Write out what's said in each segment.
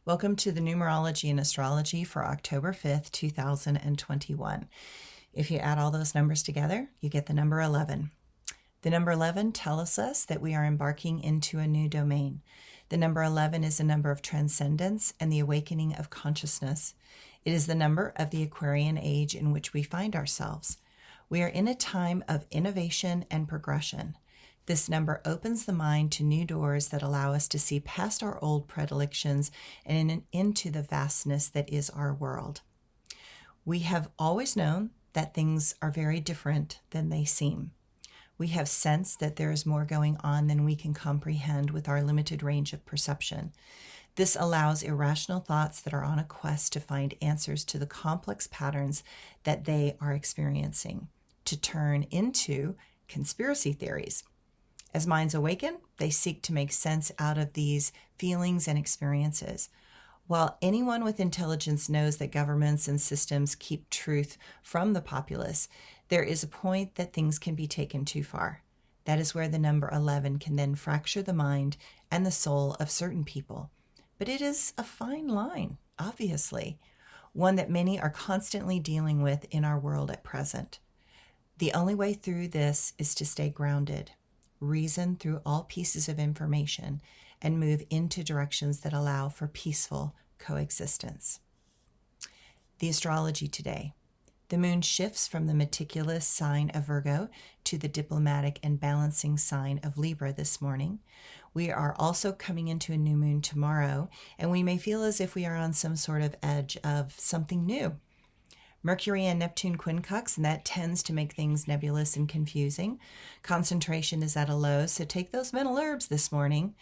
Welcome to the Numerology and Astrology for October 5th, 2021. If you add all those numbers together, you get the number 11. The number 11 tells us that we are embarking into a new domain. The number 11 is a number of transcendence and the awakening of consciousness. It is the number of the Aquarian age in which we find ourselves. We are in a time of innovation and progression. This number opens the mind to new doors that allow us to see past our old predilections and into the vastness that is our world. We have always known that things are very different than they seem. We have sensed that there is more going on than we can comprehend with our limited range of perception. This allows irrational thoughts that are on a quest to find answers to the complex patterns that they are experiencing to turn into conspiracy theories. As minds awaken, they seek to make sense out of these feelings and experiences. While anyone with intelligence knows that governments and systems keep truth from the populace, there is a point that things can be taken too far. That is where the number 11 can then fracture the mind and the soul of certain people. But it is a fine line, obviously, one that many are constantly dealing with in our world at present. The only way through this is to stay grounded, reason through all pieces of information, and move into directions that allow for peaceful coexistence. The astrology today. The moon shifts from the meticulous sign of Virgo to the diplomatic and balancing sign of Libra this morning. We are also coming into a new moon tomorrow, and we may feel as if we are on some sort of edge of something new. Mercury and Neptune quincunx, and that tends to make things nebulous and confusing. Concentration is at a low, so take those mental herbs this morning.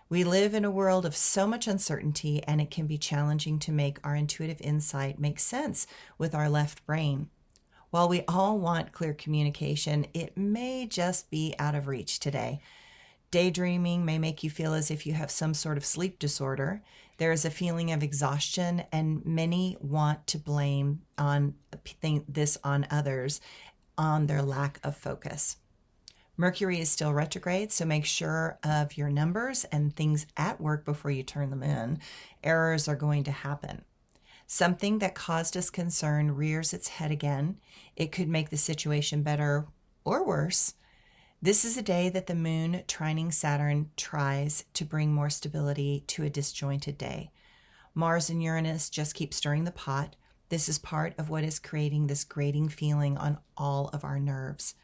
We live in a world of so much uncertainty, and it can be challenging to make our intuitive insight make sense with our left brain. While we all want clear communication, it may just be out of reach today. Daydreaming may make you feel as if you have some sort of sleep disorder. There is a feeling of exhaustion, and many want to blame this on others on their lack of focus. Mercury is still retrograde, so make sure of your numbers and things at work before you turn them in. Errors are going to happen. Something that caused us concern rears its head again. It could make the situation better or worse. This is a day that the moon trining Saturn tries to bring more stability to a disjointed day. Mars and Uranus just keep stirring the pot. This is part of what is creating this grating feeling on all of our nerves.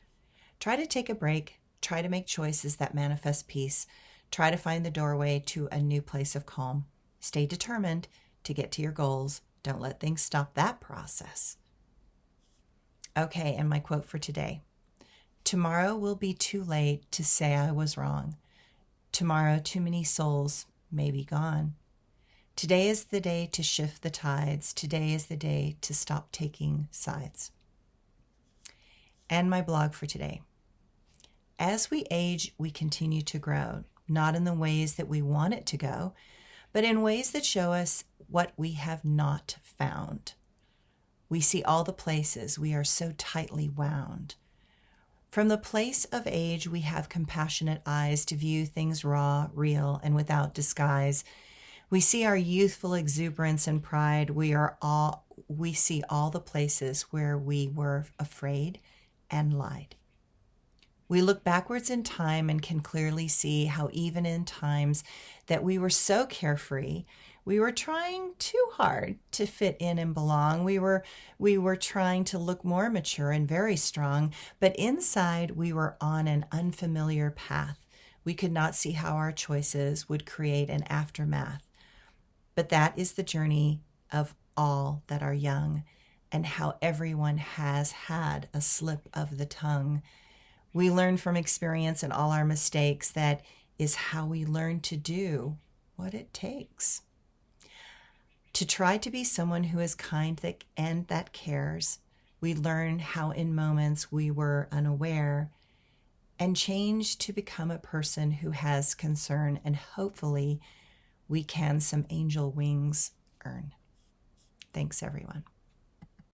Try to take a break. Try to make choices that manifest peace. Try to find the doorway to a new place of calm. Stay determined to get to your goals. Don't let things stop that process. Okay, and my quote for today. Tomorrow will be too late to say I was wrong. Tomorrow, too many souls may be gone. Today is the day to shift the tides. Today is the day to stop taking sides. And my blog for today. As we age, we continue to grow, not in the ways that we want it to go, but in ways that show us what we have not found. We see all the places we are so tightly wound. From the place of age, we have compassionate eyes to view things raw, real, and without disguise. We see our youthful exuberance and pride. We see all the places where we were afraid and lied. We look backwards in time and can clearly see how even in times that we were so carefree, we were trying too hard to fit in and belong. We were trying to look more mature and very strong, but inside we were on an unfamiliar path. We could not see how our choices would create an aftermath. But that is the journey of all that are young, and how everyone has had a slip of the tongue. We learn from experience and all our mistakes. That is how we learn to do what it takes. To try to be someone who is kind and that cares. We learn how in moments we were unaware, and change to become a person who has concern, and hopefully we can some angel wings earn. Thanks, everyone.